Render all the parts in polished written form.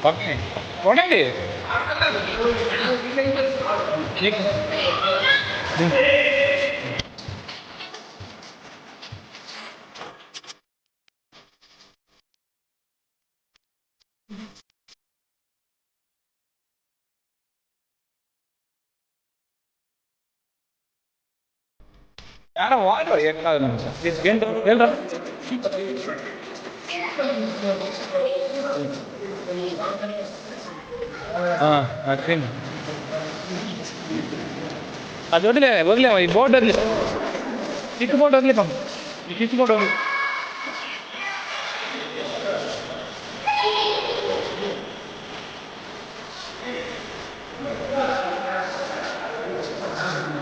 okay చూడండి ಯಾರೋ water ಏನು ಹೇಳ್ರ అదే అది వదిలేమా ఈ బోర్డు వదిలే చిక్కు బోర్డు వదిలేపాం ఈ చిక్కు బోర్డు వదిలే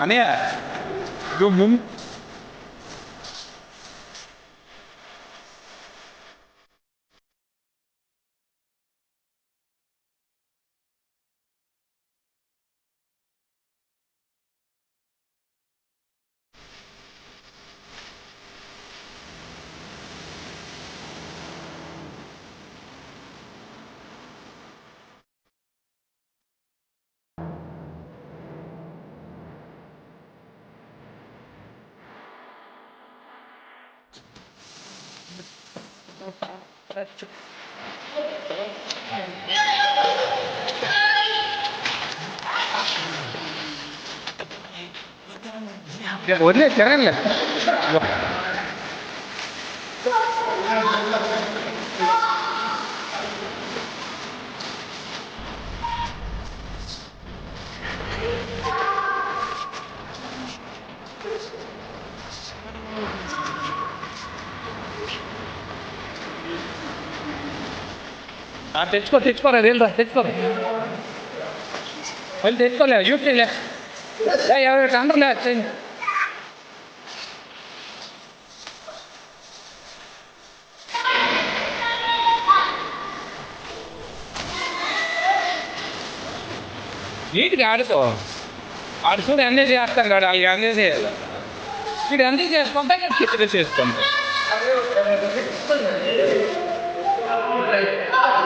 అనే ముందు వదిలే తిరగలే తెచ్చుకోరా వెళ్ళరా తెచ్చుకోరా వెళ్ళి తెచ్చుకోలే యూట్లే ఎవరికి అందరులే నీటికి ఆడుతూ అన్నీ చేస్తాం కాదు అవి అన్నీ చేయాలి వీడు అన్నీ చేసుకుంటే చేసుకుంటాం